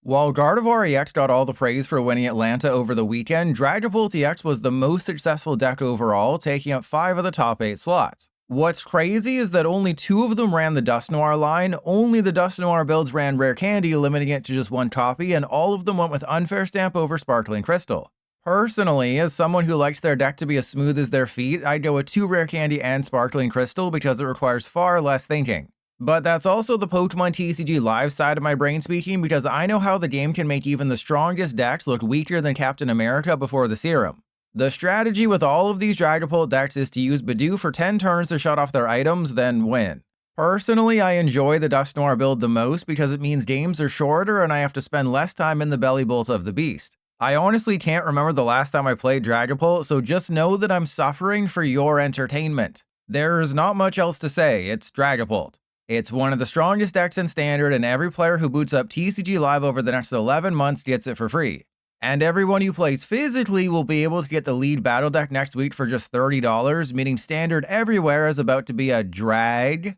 While Gardevoir EX got all the praise for winning Atlanta over the weekend, Dragapult EX was the most successful deck overall, taking up 5 of the top 8 slots. What's crazy is that only 2 of them ran the Dusknoir line, only the Dusknoir builds ran Rare Candy, limiting it to just 1 copy, and all of them went with Unfair Stamp over Sparkling Crystal. Personally, as someone who likes their deck to be as smooth as their feet, I'd go with 2 Rare Candy and Sparkling Crystal because it requires far less thinking. But that's also the Pokemon TCG Live side of my brain speaking, because I know how the game can make even the strongest decks look weaker than Captain America before the serum. The strategy with all of these Dragapult decks is to use Budew for 10 turns to shut off their items, then win. Personally, I enjoy the Dusknoir build the most because it means games are shorter and I have to spend less time in the Bellibolt of the beast. I honestly can't remember the last time I played Dragapult, so just know that I'm suffering for your entertainment. There's not much else to say, it's Dragapult. It's one of the strongest decks in Standard, and every player who boots up TCG Live over the next 11 months gets it for free. And everyone who plays physically will be able to get the lead battle deck next week for just $30, meaning Standard everywhere is about to be a drag.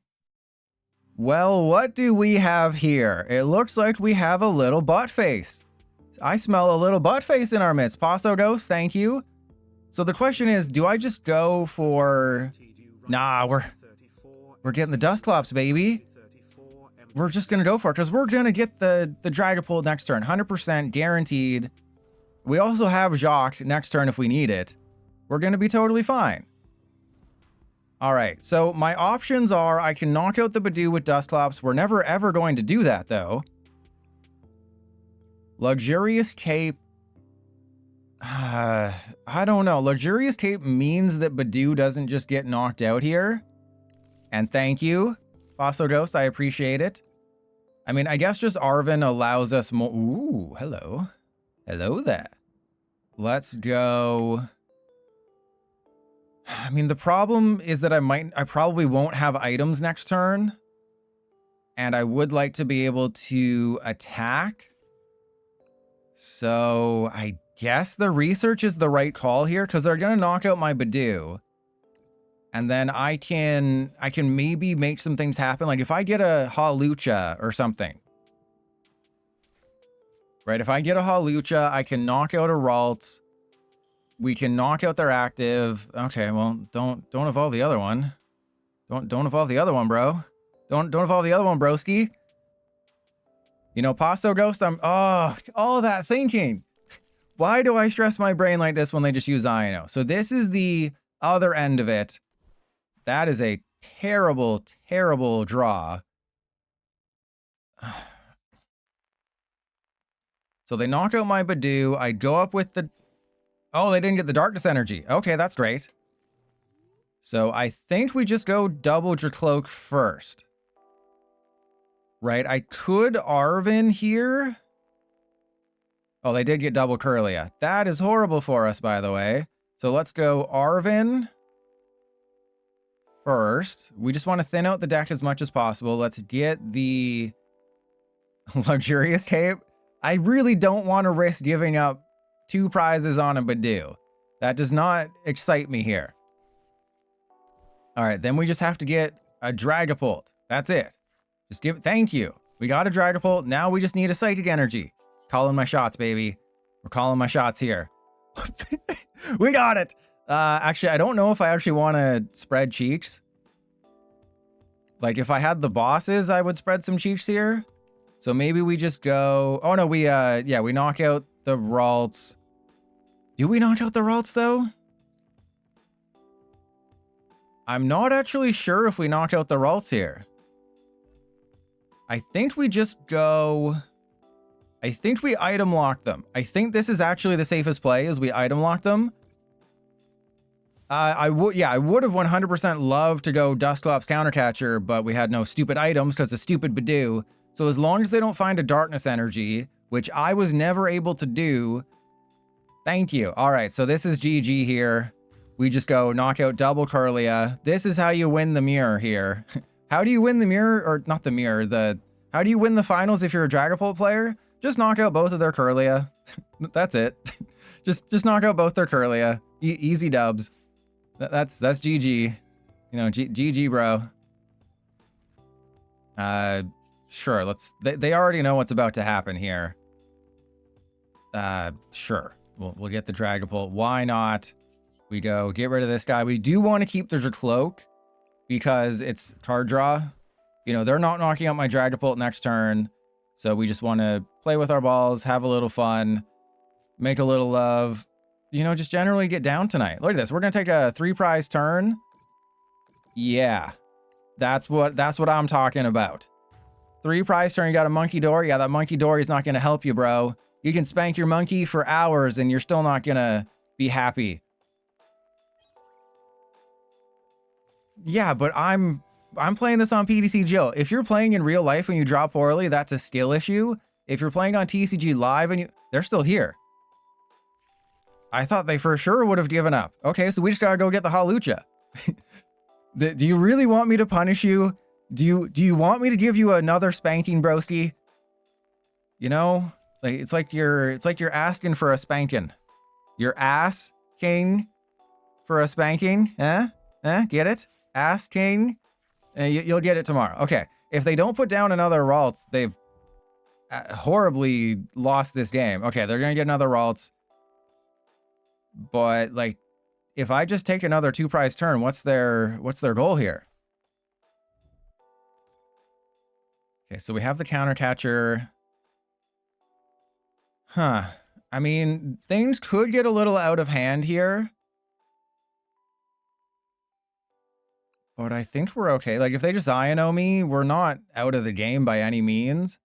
Well, what do we have here? It looks like we have a little butt face. I smell a little butt face in our midst. Paso Ghost, thank you. So the question is, do I just go for... Nah, we're getting the Dusclops, baby. We're just going to go for it because we're going to get the Dragapult next turn. 100% guaranteed. We also have Jacq next turn if we need it. We're going to be totally fine. All right, so my options are I can knock out the Budew with Dusclops. We're never ever going to do that, though. Luxurious Cape. I don't know. Luxurious Cape means that Budew doesn't just get knocked out here. And thank you, Paso Ghost. I appreciate it. I mean, I guess just Arven allows us more. Ooh, hello. Hello there. Let's go. I mean, the problem is that I probably won't have items next turn. And I would like to be able to attack. So I guess the research is the right call here because they're going to knock out my Budew. And then I can maybe make some things happen. Like if I get a Hawlucha or something. Right, if I get a Hawlucha, I can knock out a Ralts. We can knock out their active. Okay, well, don't evolve the other one. Don't evolve the other one, bro. Don't evolve the other one, broski. You know, Paso Ghost, all that thinking. Why do I stress my brain like this when they just use Iono? So this is the other end of it. That is a terrible, terrible draw. So they knock out my Budew. I go up with the... Oh, they didn't get the Darkness Energy. Okay, that's great. So I think we just go double Drakloak first. Right, I could Arven here. Oh, they did get double Kirlia. That is horrible for us, by the way. So let's go Arven first. We just want to thin out the deck as much as possible. Let's get the Luxurious Cape. I really don't want to risk giving up 2 prizes on a Budew. That does not excite me here. All right, then we just have to get a Dragapult. That's it. Just give it. Thank you. We got a Dragapult. Now we just need a Psychic Energy. Calling my shots, baby. We're calling my shots here. We got it. Actually, I don't know if I actually want to spread cheeks. Like if I had the bosses, I would spread some cheeks here. So maybe we just go... Oh no, we knock out the Ralts. Do we knock out the Ralts though? I'm not actually sure if we knock out the Ralts here. I think we just go... I think we item lock them. I think this is actually the safest play is we item lock them. I would have 100% loved to go Dusclops Countercatcher, but we had no stupid items because of stupid Budew. So as long as they don't find a Darkness Energy, which I was never able to do, thank you. All right, so this is GG here. We just go knock out double Kirlia. This is how you win the mirror here. How do you win the mirror? Or not the mirror, how do you win the finals if you're a Dragapult player? Just knock out both of their Kirlia. That's it. just knock out both their Kirlia. Easy dubs. That's GG. You know, GG, bro. Sure, they already know what's about to happen here. Sure. We'll get the Dragapult. Why not? We go get rid of this guy. We do want to keep the Drakloak because it's card draw. You know, they're not knocking out my Dragapult next turn. So we just want to play with our balls, have a little fun, make a little love, you know, just generally get down tonight. Look at this. We're going to take a 3-prize turn. Yeah, that's what I'm talking about. 3-prize turn. You got a monkey door. Yeah, that monkey door is not going to help you, bro. You can spank your monkey for hours and you're still not going to be happy. Yeah, but I'm playing this on PTC Jill. If you're playing in real life and you drop poorly, that's a skill issue. If you're playing on TCG Live and they're still here. I thought they for sure would have given up. Okay, so we just gotta go get the Hawlucha. Do you really want me to punish you? Do you want me to give you another spanking, broski? You know, like it's like you're asking for a spanking. You're asking for a spanking, huh? Get it? Asking. You'll get it tomorrow. Okay. If they don't put down another Ralts, they've horribly lost this game. Okay, they're gonna get another Ralts. But like, if I just take another 2-prize turn, what's their goal here? Okay, so we have the counter catcher. Huh. I mean, things could get a little out of hand here. But I think we're okay. Like, if they just Iono me, we're not out of the game by any means.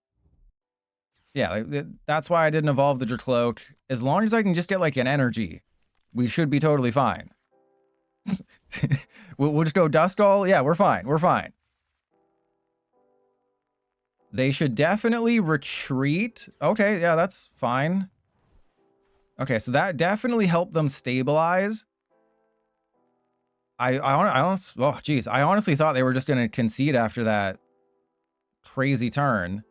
Yeah, like, that's why I didn't evolve the Drakloak. As long as I can just get, like, an energy, we should be totally fine. We'll just go Duskull. Yeah, we're fine. We're fine. They should definitely retreat. Okay, yeah, that's fine. Okay, so that definitely helped them stabilize. I honestly thought they were just going to concede after that crazy turn.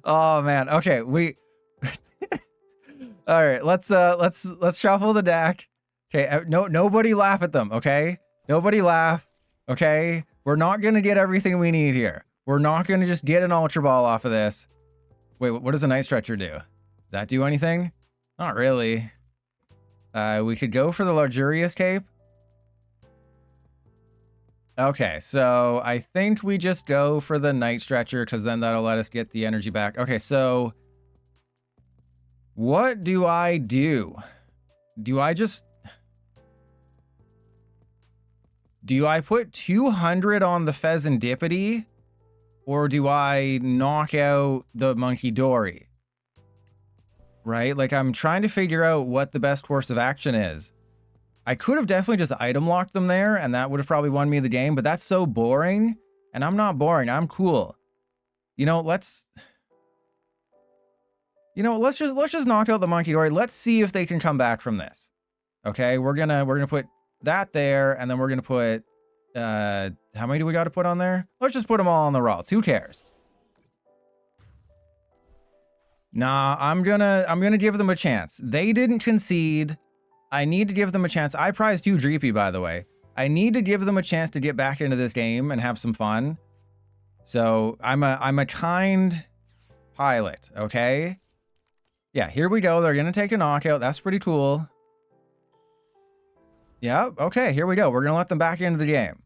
Oh man. Okay, all right, let's shuffle the deck. Okay, nobody laugh at them, okay? Nobody laugh. Okay? We're not going to get everything we need here. We're not going to just get an Ultra Ball off of this. Wait, what does a Night Stretcher do? Does that do anything? Not really. We could go for the Luxurious Cape. Okay, so I think we just go for the Night Stretcher because then that'll let us get the energy back. Okay, so what do I do? Do I put 200 on the Fezandipiti or do I knock out the Monkey Dory? Right? Like, I'm trying to figure out what the best course of action is. I could have definitely just item locked them there, and that would have probably won me the game, but that's so boring, and I'm not boring. I'm cool. You know, let's just knock out the Monkey Dory. Let's see if they can come back from this. Okay, we're gonna put that there, and then we're gonna put how many do we got to put on there? Let's just put them all on the Ralts. Who cares? Nah, I'm gonna give them a chance. They didn't concede. I need to give them a chance. I prize 2 Dreepy, by the way. I need to give them a chance to get back into this game and have some fun. So I'm a kind pilot, okay? Yeah, here we go. They're gonna take a knockout. That's pretty cool. Yeah, okay, here we go. We're gonna let them back into the game.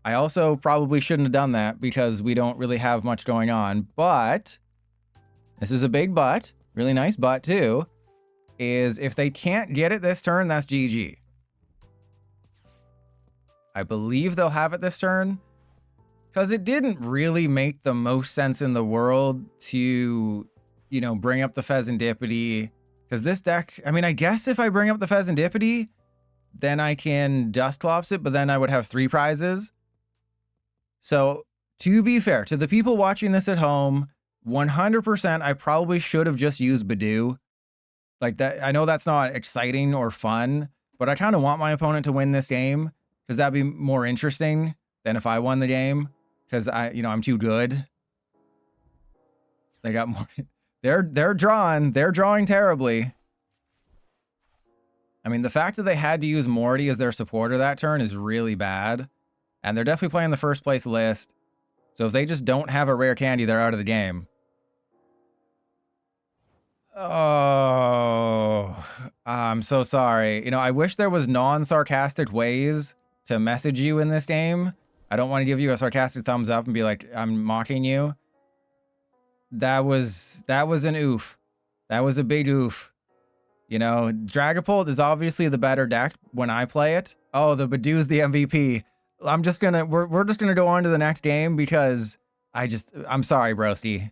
I also probably shouldn't have done that because we don't really have much going on, but this is a big but, really nice but too, is if they can't get it this turn, that's GG. I believe they'll have it this turn because it didn't really make the most sense in the world to, you know, bring up the Fezandipiti because this deck, I mean, I guess if I bring up the Fezandipiti, then I can Dusclops it, but then I would have 3 prizes. So to be fair to the people watching this at home, 100%, I probably should have just used Budew. Like that, I know that's not exciting or fun, but I kind of want my opponent to win this game because that'd be more interesting than if I won the game because I'm too good. They got more. They're drawing terribly. I mean, the fact that they had to use Morty as their supporter that turn is really bad, and they're definitely playing the first place list. So if they just don't have a rare candy, they're out of the game. Oh, I'm so sorry. You know, I wish there was non-sarcastic ways to message you in this game. I don't want to give you a sarcastic thumbs up and be like, I'm mocking you. That was an oof. That was a big oof. You know, Dragapult is obviously the better deck when I play it. Oh, the Budew's the MVP. We're just gonna go on to the next game because I'm sorry, broski.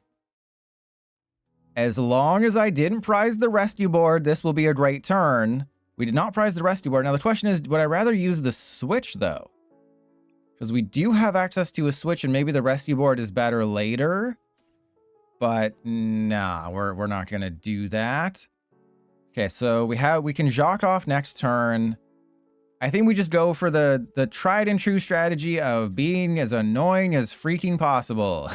As long as I didn't prize the rescue board, this will be a great turn. We did not prize the rescue board. Now the question is, would I rather use the Switch though? Because we do have access to a Switch and maybe the rescue board is better later. But nah, we're not gonna do that. Okay, so we can Jacq off next turn. I think we just go for the tried and true strategy of being as annoying as freaking possible.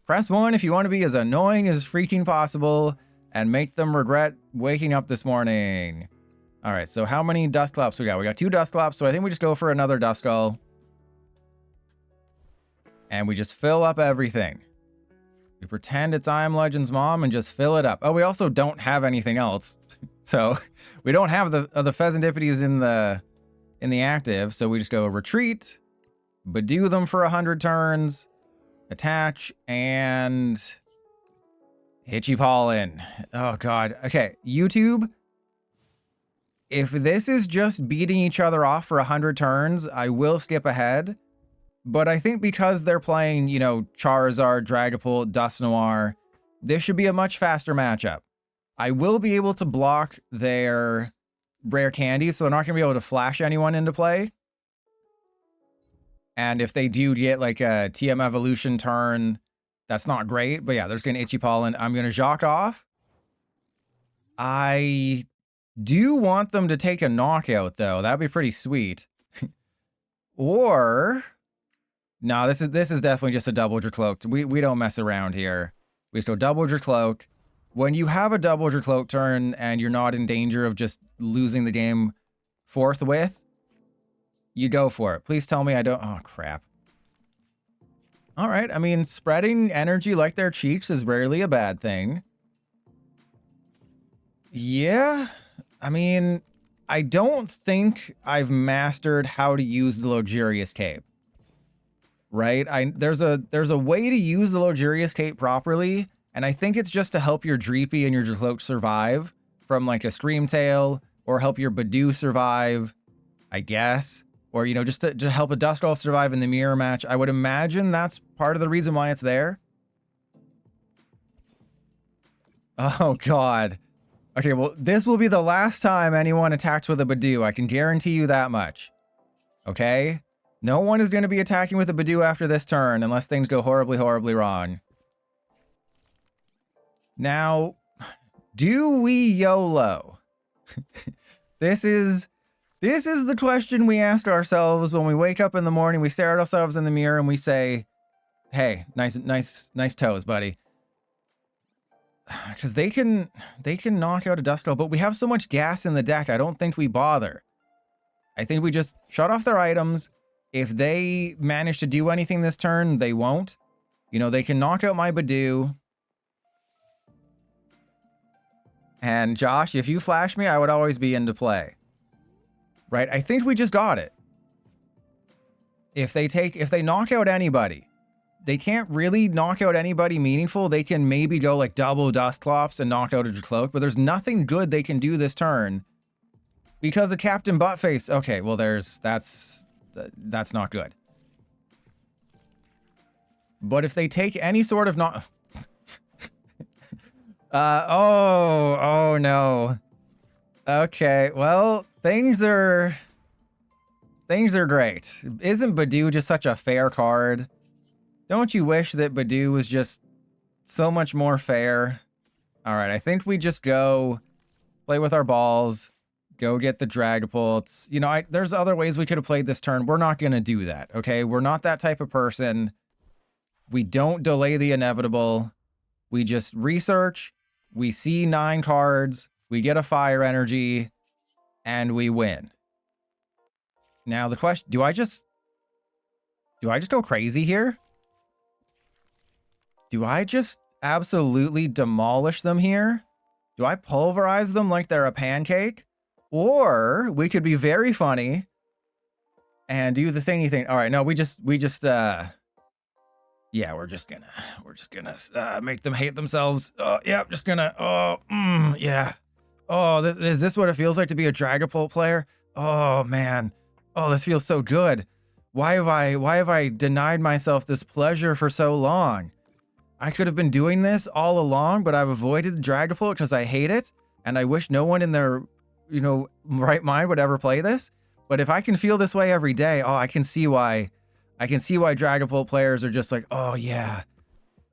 Press 1 if you want to be as annoying as freaking possible and make them regret waking up this morning. All right, so how many Dusclops we got? We got 2 Dusclops, so I think we just go for another Duskull. And we just fill up everything. We pretend it's I Am Legend's mom and just fill it up. Oh, we also don't have anything else. So we don't have the Fezandipitis in the active, so we just go retreat, Budew them for 100 turns, attach, and Hitchy Pollen. Oh god. Okay, YouTube, if this is just beating each other off for 100 turns, I will skip ahead. But I think because they're playing, you know, Charizard, Dragapult, Dusknoir, this should be a much faster matchup. I will be able to block their rare candy, so they're not going to be able to flash anyone into play. And if they do get like a TM evolution turn, that's not great. But yeah, there's going to Itchy Pollen. I'm going to Jacq off. I do want them to take a knockout, though. That'd be pretty sweet. Or... no, this is definitely just a double Drakloak. We don't mess around here. We just go double Drakloak. When you have a double Drakloak turn and you're not in danger of just losing the game forthwith, you go for it. Please tell me I don't... oh, crap. All right, I mean, spreading energy like their cheeks is rarely a bad thing. Yeah, I mean, I don't think I've mastered how to use the Luxurious Cape. Right? There's a way to use the Luxurious Cape properly, and I think it's just to help your Dreepy and your Drakloak survive from like a Screamtail, or help your Budew survive, I guess. Or, you know, just to help a Duskull survive in the mirror match. I would imagine that's part of the reason why it's there. Oh, God. Okay, well, this will be the last time anyone attacks with a Budew. I can guarantee you that much. Okay? No one is going to be attacking with a Budew after this turn unless things go horribly, horribly wrong. Now, do we YOLO? This is the question we asked ourselves when we wake up in the morning. We stare at ourselves in the mirror and we say, "Hey, nice toes, buddy." Because they can knock out a Duskull, but we have so much gas in the deck. I don't think we bother. I think we just shut off their items. If they manage to do anything this turn, they won't. You know, they can knock out my Budew. And Josh, if you flash me, I would always be into play. Right? I think we just got it. If they knock out anybody, they can't really knock out anybody meaningful. They can maybe go like double Dusclops and knock out a Drakloak, but there's nothing good they can do this turn. Because of Captain Buttface. Okay, well that's not good. But if they take any sort of not... oh no. Okay, well, things are great. Isn't Budew just such a fair card? Don't you wish that Budew was just so much more fair? All right, I think we just go play with our balls. Go get the Dragapults. You know, there's other ways we could have played this turn. We're not going to do that, okay? We're not that type of person. We don't delay the inevitable. We just research. We see 9 cards. We get a Fire Energy. And we win. Now, the question... Do I just go crazy here? Do I just absolutely demolish them here? Do I pulverize them like they're a pancake? Or we could be very funny and do the thingy thing. All right, no, yeah, we're just gonna make them hate themselves. Yeah, just gonna, yeah. Oh, is this what it feels like to be a Dragapult player? Oh man. Oh, this feels so good. Why have I denied myself this pleasure for so long? I could have been doing this all along, but I've avoided Dragapult because I hate it, and I wish no one in their, right mind would ever play this. But if I can feel this way every day, I can see why Dragapult players are just like, oh yeah,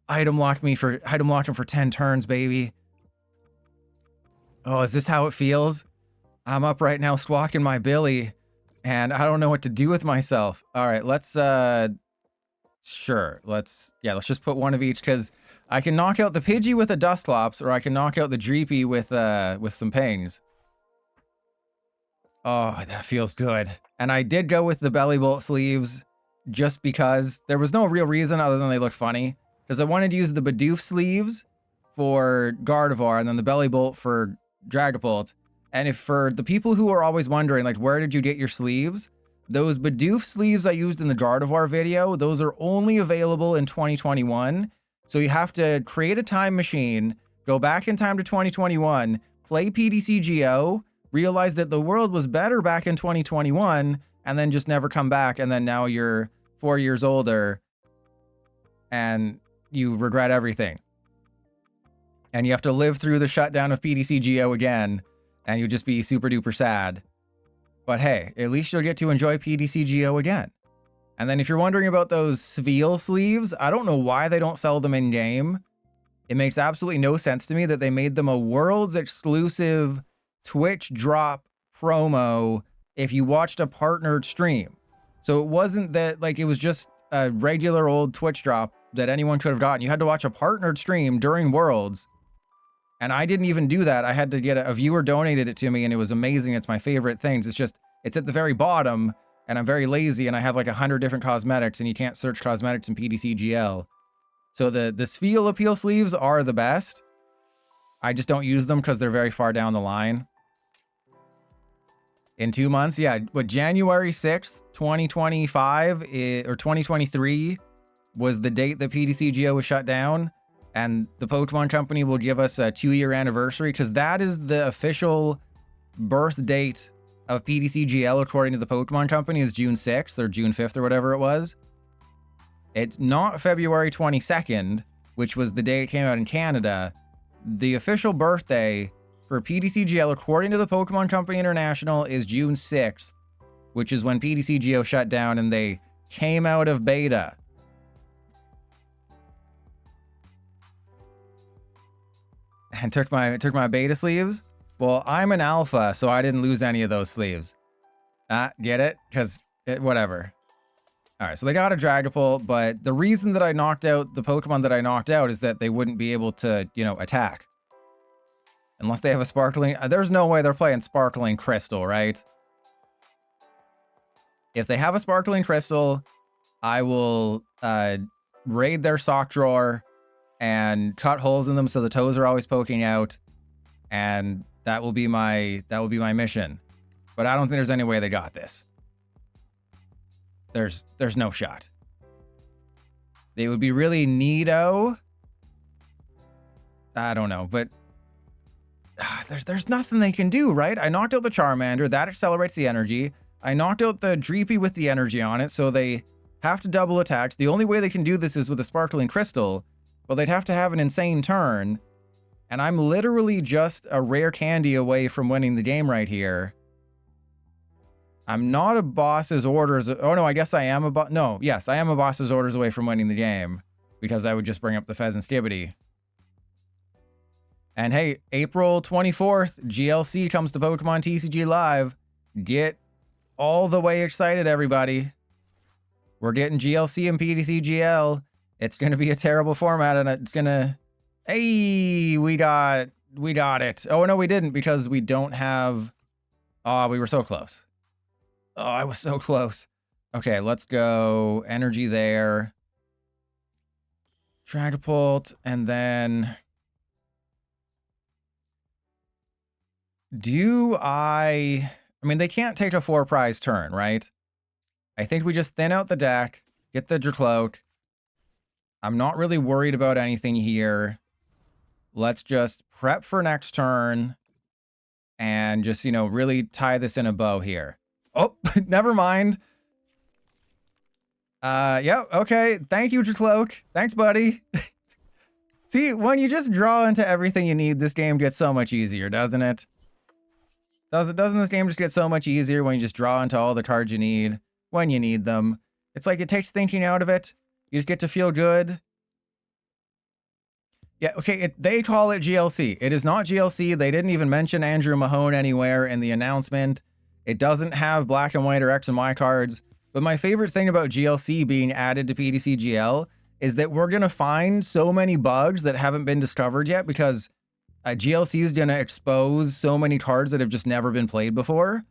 item locked him for 10 turns, baby. Oh, is this how it feels? I'm up right now squawking my billy, and I don't know what to do with myself. All right, let's sure, let's just put one of each, because I can knock out the Pidgey with a Dusclops, or I can knock out the Dreepy with some pings. Oh, that feels good. And I did go with the Bellibolt sleeves just because there was no real reason other than they look funny. Because I wanted to use the Budew sleeves for Gardevoir and then the Bellibolt for Dragapult. And if for the people who are always wondering, like, where did you get your sleeves? Those Budew sleeves I used in the Gardevoir video, those are only available in 2021. So you have to create a time machine, go back in time to 2021, play PDCGO, realize that the world was better back in 2021, and then just never come back. And then now you're 4 years older and you regret everything. And you have to live through the shutdown of PDCGO again, and you'll just be super duper sad. But hey, at least you'll get to enjoy PDCGO again. And then if you're wondering about those SVI sleeves, I don't know why they don't sell them in game. It makes absolutely no sense to me that they made them a world's exclusive Twitch drop promo if you watched a partnered stream. So it wasn't that, like, it was just a regular old Twitch drop that anyone could have gotten. You had to watch a partnered stream during Worlds. And I didn't even do that. I had to get a viewer donated it to me, and it was amazing. It's my favorite things. It's at the very bottom, and I'm very lazy, and I have like 100 different cosmetics, and you can't search cosmetics in PDCGL. So the SVI appeal sleeves are the best. I just don't use them because they're very far down the line. In 2 months, yeah. But January 6th, 2025, or 2023 was the date that PDCGO was shut down. And the Pokemon Company will give us a 2-year anniversary, because that is the official birth date of PDCGL, according to the Pokemon Company, is June 6th or June 5th or whatever it was. It's not February 22nd, which was the day it came out in Canada. The official birthday for PDCGL, according to the Pokemon Company International, is June 6th, which is when PDCGO shut down and they came out of beta. And took my beta sleeves. Well, I'm an alpha, so I didn't lose any of those sleeves. Get it? Because whatever. All right, so they got a Dragapult, but the reason that I knocked out the Pokemon that I knocked out is that they wouldn't be able to, attack. Unless they have a Sparkling... there's no way they're playing Sparkling Crystal, right? If they have a Sparkling Crystal, I will raid their sock drawer and cut holes in them so the toes are always poking out, and that will be my mission. But I don't think there's any way they got this. There's no shot. They would be really neato. I don't know, but there's nothing they can do, right? I knocked out the Charmander, that accelerates the energy. I knocked out the Dreepy with the energy on it, so they have to double attack. The only way they can do this is with a Sparkling Crystal. Well, they'd have to have an insane turn, and I'm literally just a rare candy away from winning the game right here. I'm not a boss's orders. Oh, no, I guess I am a boss. No, yes, I am a boss's orders away from winning the game, because I would just bring up the Fezandipiti. And hey, April 24th, GLC comes to Pokemon TCG Live. Get all the way excited, everybody. We're getting GLC and PDCGL. It's going to be a terrible format, and it's going to... Hey, we got it. Oh, no, we didn't, because we don't have... Oh, we were so close. Oh, I was so close. Okay, let's go. Energy there. Dragapult, and then... I mean, they can't take a 4-prize turn, right? I think we just thin out the deck, get the Drakloak. I'm not really worried about anything here. Let's just prep for next turn and just, you know, really tie this in a bow here. Oh, never mind. Yeah, okay. Thank you, Drakloak. Thanks, buddy. See, when you just draw into everything you need, this game gets so much easier, doesn't it? Doesn't this game just get so much easier when you just draw into all the cards you need when you need them? It's like it takes thinking out of it. You just get to feel good. Yeah, okay, they call it GLC. It is not GLC. They didn't even mention Andrew Mahone anywhere in the announcement. It doesn't have black and white or X and Y cards. But my favorite thing about GLC being added to PTCGL is that we're going to find so many bugs that haven't been discovered yet because GLC is going to expose so many cards that have just never been played before.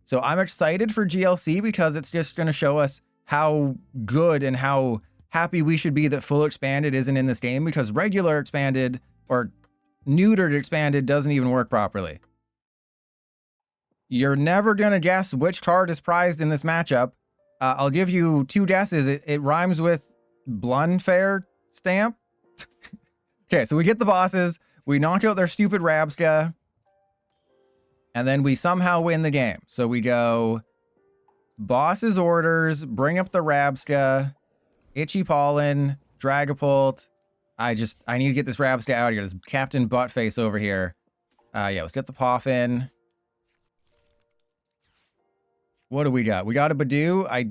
So I'm excited for GLC because it's just going to show us how good and how happy we should be that full expanded isn't in this game, because regular expanded or neutered expanded doesn't even work properly. You're never going to guess which card is prized in this matchup. I'll give you 2 guesses. It rhymes with Unfair Stamp. Okay, so we get the bosses. We knock out their stupid Rabska. And then we somehow win the game. So we go Boss's Orders, bring up the Rabska, Itchy Pollen, Dragapult. I need to get this Rabska out of here. This Captain Buttface over here. Yeah, let's get the Poffin. What do we got? We got a Budew. I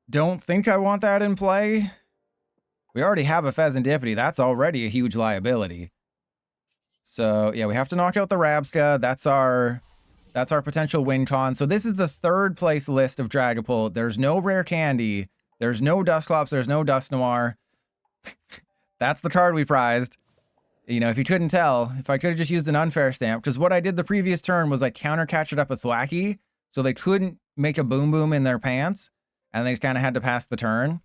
don't think I want that in play. We already have a Fezandipiti. That's already a huge liability. So, yeah, we have to knock out the Rabska. That's our potential win con. So this is the 3rd place list of Dragapult. There's no Rare Candy. There's no Dusclops. There's no Dusknoir. That's the card we prized. You know, if you couldn't tell, if I could have just used an Unfair Stamp, because what I did the previous turn was I counter-catched it up with Thwacky, so they couldn't make a Boom Boom in their pants, and they just kind of had to pass the turn.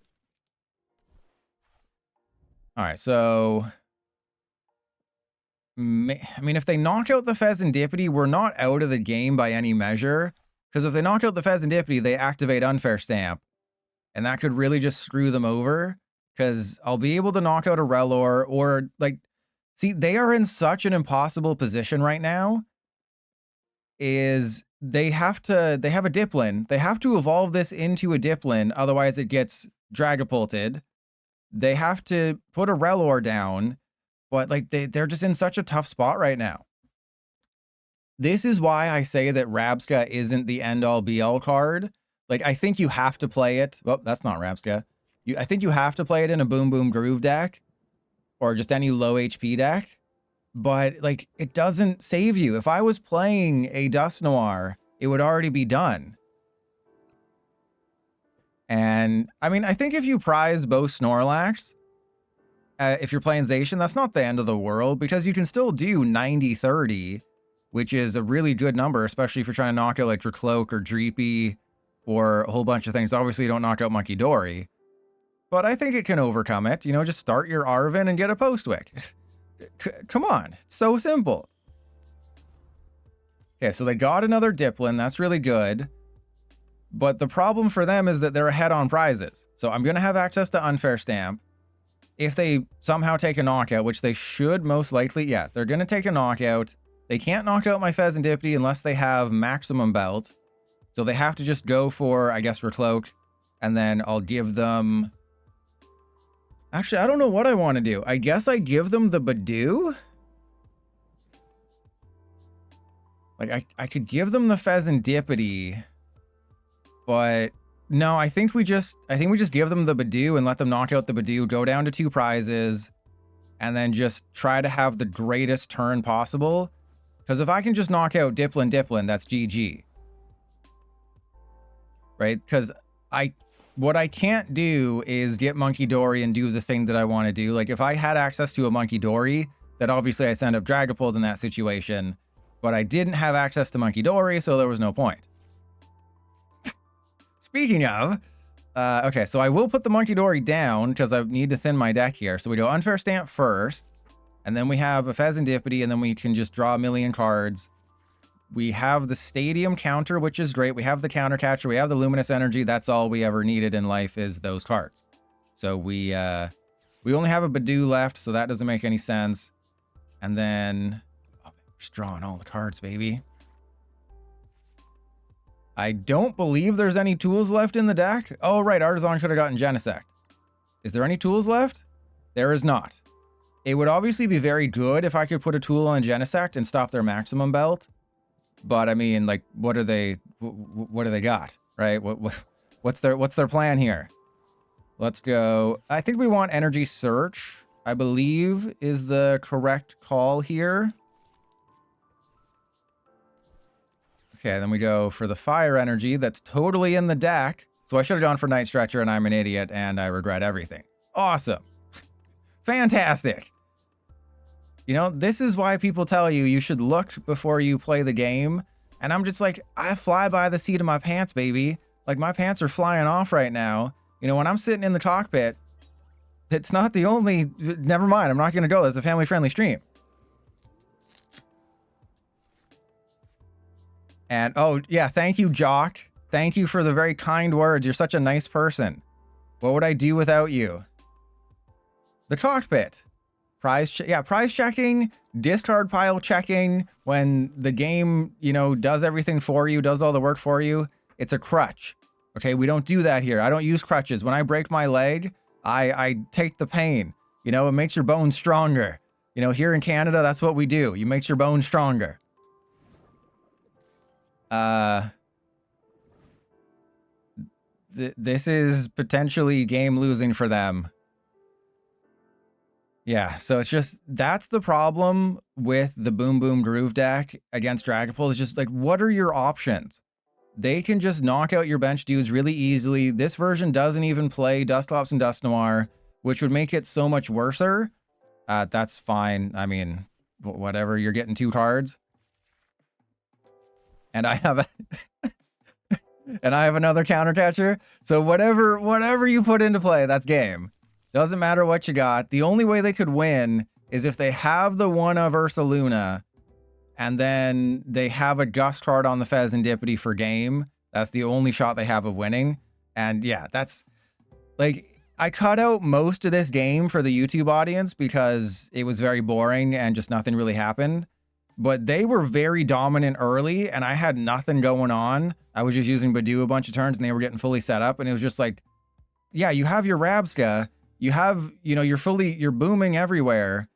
All right, so I mean, if they knock out the Fezandipiti, we're not out of the game by any measure, because if they knock out the Fezandipiti, they activate Unfair Stamp, and that could really just screw them over, because I'll be able to knock out a Rellor, or, like, see, they are in such an impossible position right now, is they have a Dipplin. They have to evolve this into a Dipplin, otherwise it gets Dragapulted. They have to put a Rellor down, but like they're just in such a tough spot right now. This is why I say that Rabska isn't the end-all be-all card. Like, I think you have to play it. Well, that's not Rabska. I think you have to play it in a Boom Boom Groove deck, or just any low HP deck. But, like, it doesn't save you. If I was playing a Dusknoir, it would already be done. And, I mean, I think if you prize both Snorlax, if you're playing Zacian, that's not the end of the world, because you can still do 90-30, which is a really good number, especially if you're trying to knock out, like, Drakloak or Dreepy, or a whole bunch of things. Obviously, you don't knock out Monkey Dory. But I think it can overcome it. You know, just start your Arven and get a Postwick. Come on. It's so simple. Okay, so they got another Dipplin. That's really good. But the problem for them is that they're ahead on prizes. So I'm going to have access to Unfair Stamp. If they somehow take a knockout, which they should most likely, yeah, they're going to take a knockout. They can't knock out my Fezandipiti unless they have Maximum Belt. So they have to just go for, I guess, Drakloak. And then I'll give them... Actually, I don't know what I want to do. I guess I give them the Budew. Like, I could give them the Fezandipiti. But no, I think we just give them the Budew and let them knock out the Budew, go down to 2 prizes, and then just try to have the greatest turn possible. Because if I can just knock out Dipplin, that's GG. Right? Because what I can't do is get Monkey Dory and do the thing that I want to do. Like, if I had access to a Monkey Dory, then obviously I send up Dragapult in that situation. But I didn't have access to Monkey Dory, so there was no point. Speaking of, okay, so I will put the Monkey Dory down because I need to thin my deck here. So we go Unfair Stamp first, and then we have a Fezandipiti, and then we can just draw a million cards. We have the stadium counter, which is great. We have the counter catcher. We have the luminous energy. That's all we ever needed in life is those cards. So we only have a Budew left, so that doesn't make any sense. And then we're just drawing all the cards, baby. I don't believe there's any tools left in the deck. Oh, right. Artisan could have gotten Genesect. Is there any tools left? There is not. It would obviously be very good if I could put a tool on Genesect and stop their maximum belt. But I mean, like, what do they got, right? What's their plan here? Let's go. I think we want Energy Search, I believe, is the correct call here. Okay, then we go for the Fire Energy. That's totally in the deck. So I should have gone for Night Stretcher, and I'm an idiot, and I regret everything. Awesome. Fantastic. You know, this is why people tell you you should look before you play the game. And I'm just like, I fly by the seat of my pants, baby. Like, my pants are flying off right now. You know, when I'm sitting in the cockpit, it's not the only... Never mind, I'm not going to go. That's a family-friendly stream. And, oh, yeah, thank you, Jacq. Thank you for the very kind words. You're such a nice person. What would I do without you? The cockpit. Prize checking, discard pile checking, when the game, you know, does everything for you, does all the work for you. It's a crutch. Okay, we don't do that here. I don't use crutches. When I break my leg, I take the pain. You know, it makes your bones stronger. You know, here in Canada, that's what we do. You make your bones stronger. This is potentially game losing for them. Yeah, so it's just, that's the problem with the Boom Boom Groove deck against Dragapult. It's just like, what are your options? They can just knock out your bench dudes really easily. This version doesn't even play Dusclops and Dusknoir, which would make it so much worser. That's fine. I mean, whatever, you're getting 2 cards. And I have and I have another counter catcher. So whatever you put into play, that's game. Doesn't matter what you got. The only way they could win is if they have the one of Ursaluna and then they have a Gust card on the Fezandipiti for game. That's the only shot they have of winning. And yeah, that's like, I cut out most of this game for the YouTube audience because it was very boring and just nothing really happened. But they were very dominant early and I had nothing going on. I was just using Budew a bunch of turns and they were getting fully set up. And it was just like, yeah, you have your Rabska. You have, you know, you're booming everywhere,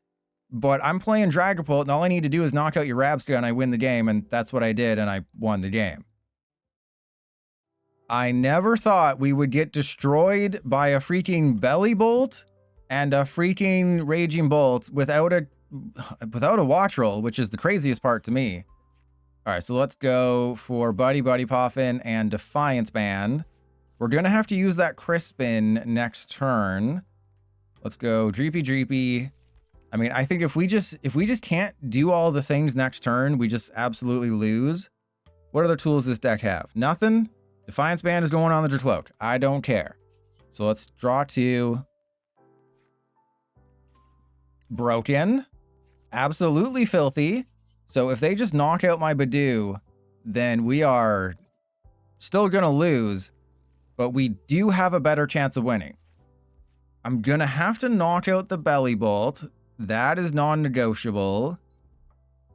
but I'm playing Dragapult and all I need to do is knock out your Rabska and I win the game. And that's what I did. And I won the game. I never thought we would get destroyed by a freaking Bellibolt and a freaking Raging Bolt without a watch roll, which is the craziest part to me. All right, so let's go for Buddy-Buddy Poffin and Defiance Band. We're going to have to use that Crispin next turn. Let's go Dreepy. I mean, I think if we just can't do all the things next turn, we just absolutely lose. What other tools does this deck have? Nothing. Defiance Band is going on the Drakloak. I don't care. So let's draw 2. Broken. Absolutely filthy. So if they just knock out my Budew, then we are still going to lose, but we do have a better chance of winning. I'm going to have to knock out the Bellibolt. That is non-negotiable.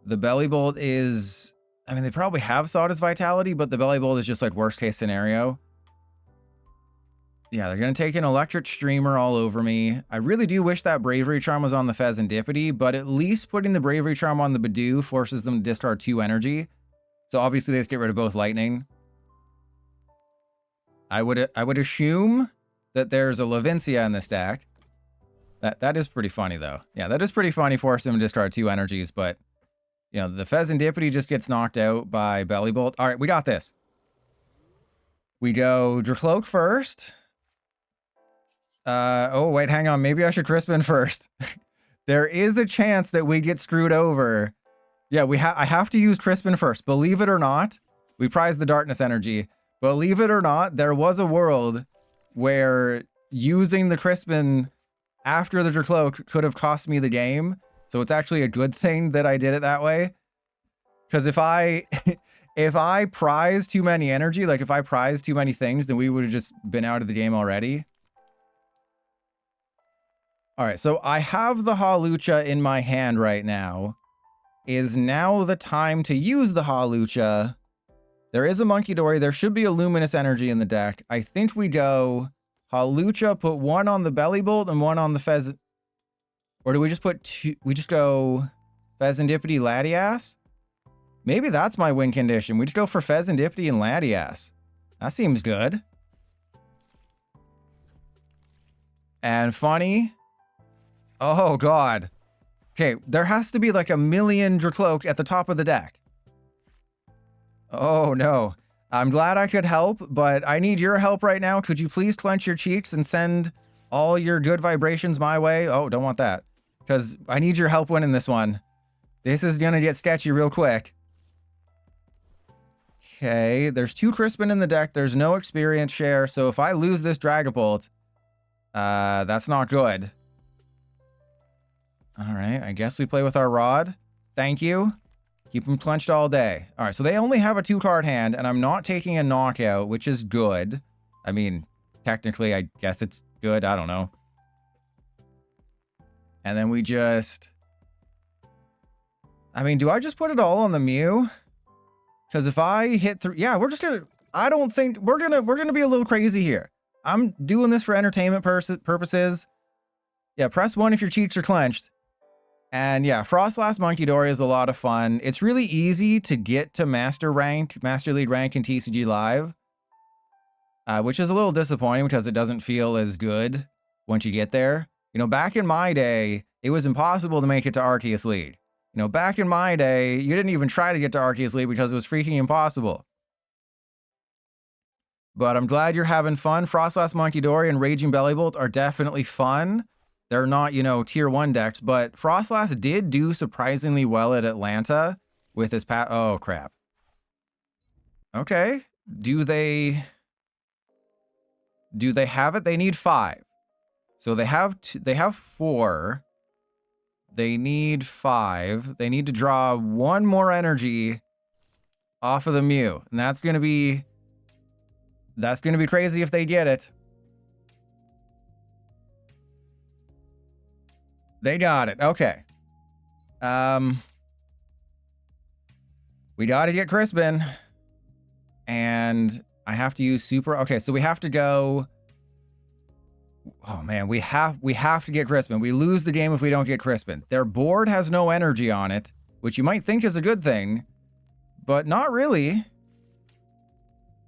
The Bellibolt is... I mean, they probably have Sawdust Vitality, but the Bellibolt is just like worst case scenario. Yeah, they're going to take an Electric Streamer all over me. I really do wish that Bravery Charm was on the Fezandipiti, but at least putting the Bravery Charm on the Budew forces them to discard 2 energy. So obviously they just get rid of both Lightning. I would assume that there's a Levincia in this deck. That is pretty funny, though. Yeah, that is pretty funny, force them to discard 2 energies, but, you know, the Fezandipiti just gets knocked out by Bellibolt. All right, we got this. We go Drakloak first. Oh, wait, hang on. Maybe I should Crispin first. There is a chance that we get screwed over. Yeah, I have to use Crispin first. Believe it or not, we prize the Darkness energy. Believe it or not, there was a world where using the Crispin after the Drakloak could have cost me the game. So it's actually a good thing that I did it that way. Because if I if I prize too many energy, like if I prize too many things, then we would have just been out of the game already. All right, so I have the Hawlucha in my hand right now. Is now the time to use the Hawlucha? There is a Monkey Dory. There should be a Luminous Energy in the deck. I think we go Hawlucha, put one on the Bellibolt and one on the Fez. Or do we just put two? We just go Fezandipiti Latias? Maybe that's my win condition. We just go for Fezandipiti and Latias. That seems good. And funny. Oh, God. Okay, there has to be like a million Drakloak at the top of the deck. Oh, no. I'm glad I could help, but I need your help right now. Could you please clench your cheeks and send all your good vibrations my way? Oh, don't want that. Because I need your help winning this one. This is going to get sketchy real quick. Okay, there's 2 Crispin in the deck. There's no experience share. So if I lose this Dragapult, that's not good. All right, I guess we play with our Rod. Thank you. Keep them clenched all day. All right, so they only have a 2-card hand, and I'm not taking a knockout, which is good. I mean, technically, I guess it's good. I don't know. And then we just... I mean, do I just put it all on the Mew? Because if I hit 3... Yeah, we're just going to... I don't think... We're gonna be a little crazy here. I'm doing this for entertainment purposes. Yeah, press 1 if your cheeks are clenched. And yeah, Frostlass Monkey Dory is a lot of fun. It's really easy to get to Master League rank in TCG Live. Which is a little disappointing because it doesn't feel as good once you get there. You know, back in my day, it was impossible to make it to Arceus League. You know, back in my day, you didn't even try to get to Arceus League because it was freaking impossible. But I'm glad you're having fun. Frostlass Monkey Dory and Raging Bellibolt are definitely fun. They're not, you know, tier 1 decks, but Frostlass did do surprisingly well at Atlanta with his oh, crap. Okay. Do they have it? They need 5. So they have 4. They need 5. They need to draw 1 more energy off of the Mew. And that's going to be crazy if they get it. They got it. Okay. We got to get Crispin. And I have to use super. Okay, so we have to go. Oh man, we have to get Crispin. We lose the game if we don't get Crispin. Their board has no energy on it, which you might think is a good thing, but not really.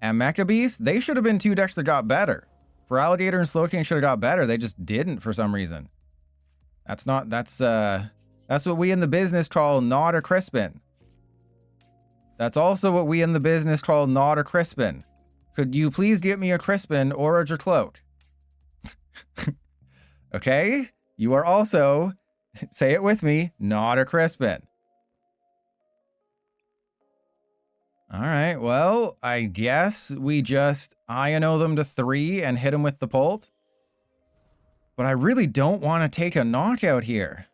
And Mecha Beast, they should have been 2 decks that got better. For Alligator and Slowking should have got better. They just didn't for some reason. That's what we in the business call not a Crispin. That's also what we in the business call not a Crispin. Could you please get me a Crispin or a Drakloak? Okay? You are also, say it with me, not a Crispin. Alright, well, I guess we just Iono them to 3 and hit them with the Pult. But I really don't want to take a knockout here,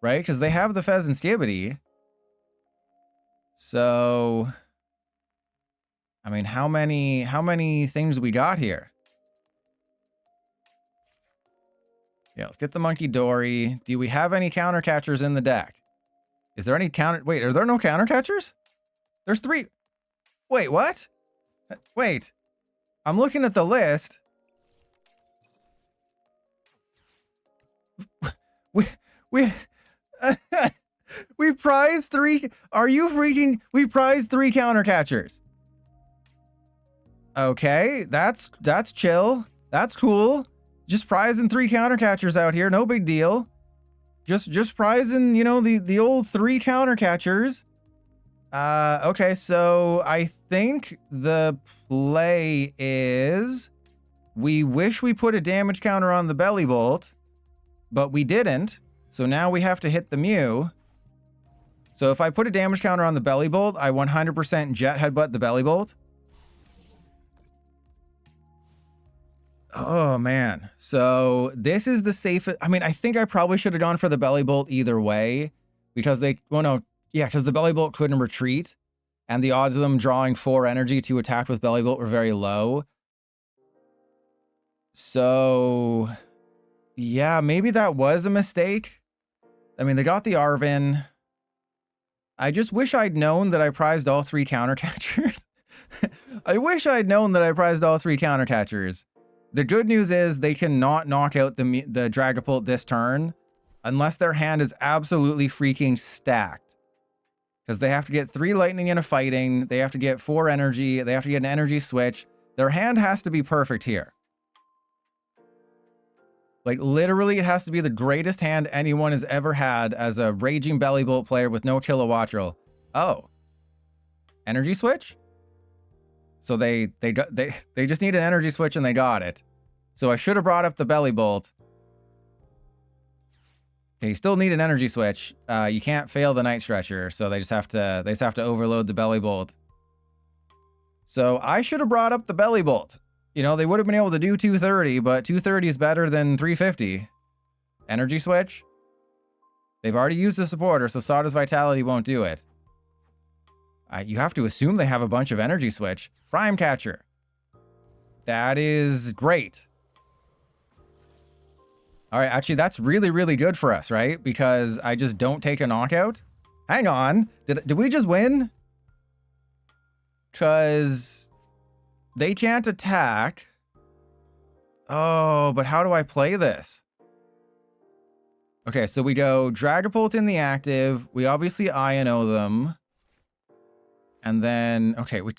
right? Because they have the Fezandipiti. So, I mean, how many things we got here? Yeah, let's get the Monkey Dory. Do we have any counter catchers in the deck? Is there any counter? Wait, are there no counter catchers? There's 3. Wait, what? Wait, I'm looking at the list. We prize 3. Are you freaking? We prize 3 counter catchers. Okay, that's chill. That's cool. Just prizing 3 counter catchers out here. No big deal. Just prizing, you know, the old 3 counter catchers. Okay, so I think the play is we wish we put a damage counter on the Bellibolt, but we didn't. So now we have to hit the Mew. So if I put a damage counter on the Bellibolt, I 100% jet headbutt the Bellibolt. Oh, man. So this is the safest. I mean, I think I probably should have gone for the Bellibolt either way because they, well, no. Yeah, because the Bellibolt couldn't retreat. and the odds of them drawing 4 energy to attack with Bellibolt were very low. So, yeah, maybe that was a mistake. I mean, they got the Arven. I just wish I'd known that I prized all 3 counter catchers. I wish I'd known that I prized all 3 counter catchers. The good news is they cannot knock out the Dragapult this turn unless their hand is absolutely freaking stacked. Because they have to get 3 lightning and a fighting, they have to get 4 energy, they have to get an energy switch. Their hand has to be perfect here. Like, literally, it has to be the greatest hand anyone has ever had as a raging Bellibolt player with no Kilowattrel. Oh. Energy switch? So they just need an energy switch and they got it. So I should have brought up the Bellibolt. Okay, you still need an energy switch. You can't fail the Night Stretcher, so they just have to overload the Bellibolt. So I should have brought up the Bellibolt. You know, they would have been able to do 230, but 230 is better than 350. Energy switch? They've already used the supporter, so Sawdust Vitality won't do it. You have to assume they have a bunch of energy switch. Prime Catcher. That is great. All right, actually, that's really, really good for us, right? Because I just don't take a knockout. Hang on. Did we just win? Because they can't attack. Oh, but how do I play this? Okay, so we go Dragapult in the active. We obviously Iono them. And then, okay, we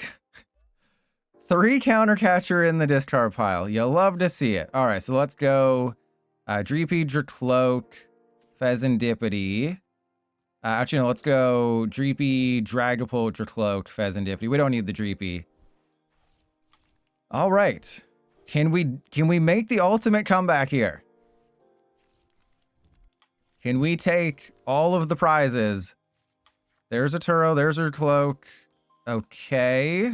3 counter catcher in the discard pile. You'll love to see it. All right, so let's go Dreepy, Drakloak, Fezandipiti. Actually, no, let's go Dreepy, Dragapult, Drakloak, Fezandipiti. We don't need the Dreepy. All right. Can we make the ultimate comeback here? Can we take all of the prizes? There's a Turo, there's a Cloak. Okay.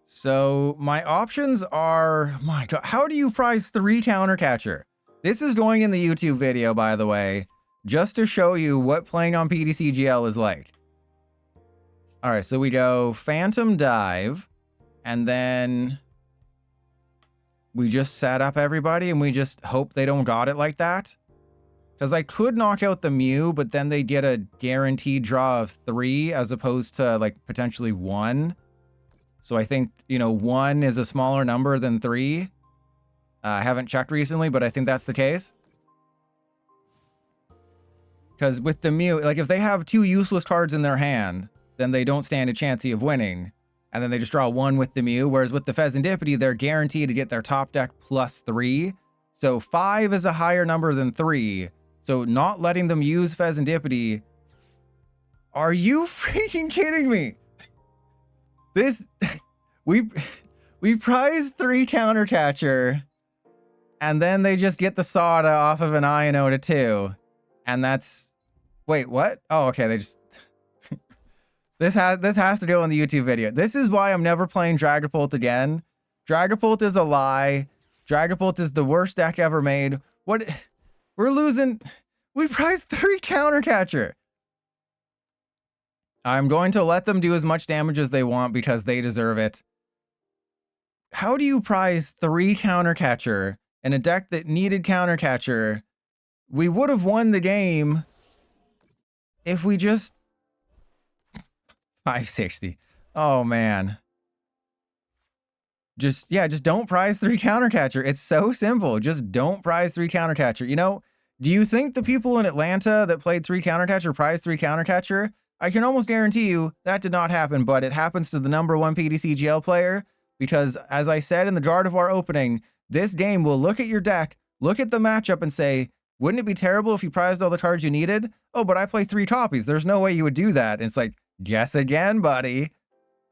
So my options are, my God, how do you prize 3 counter catcher? This is going in the YouTube video, by the way, just to show you what playing on PTCGL is like. All right, so we go Phantom Dive, and then we just set up everybody and we just hope they don't got it like that. Because I could knock out the Mew, but then they get a guaranteed draw of 3 as opposed to like potentially 1. So I think, you know, 1 is a smaller number than 3. I haven't checked recently, but I think that's the case. Because with the Mew, like if they have 2 useless cards in their hand, then they don't stand a chance of winning. And then they just draw 1 with the Mew. Whereas with the Fezandipiti, they're guaranteed to get their top deck plus 3. So 5 is a higher number than 3. So not letting them use Fezandipiti. Are you freaking kidding me? This we prized 3 counter catcher, and then they just get the Sada off of an Iono to 2. And that's, wait, what? Oh, okay, they just this has to go in the YouTube video. This is why I'm never playing Dragapult again. Dragapult is a lie. Dragapult is the worst deck ever made. What? We're losing. We prized 3 counter catcher. I'm going to let them do as much damage as they want because they deserve it. How do you prize 3 counter catcher in a deck that needed counter catcher? We would have won the game if we just 560. Oh man. Just don't prize 3 counter catcher. It's so simple. Just don't prize 3 counter catcher. You know, do you think the people in Atlanta that played 3 counter catcher prized 3 counter catcher? I can almost guarantee you that did not happen, but it happens to the #1 PTCGL player because, as I said in the Gardevoir opening, this game will look at your deck, look at the matchup and say, wouldn't it be terrible if you prized all the cards you needed? Oh, but I play 3 copies. There's no way you would do that. And it's like, guess again, buddy.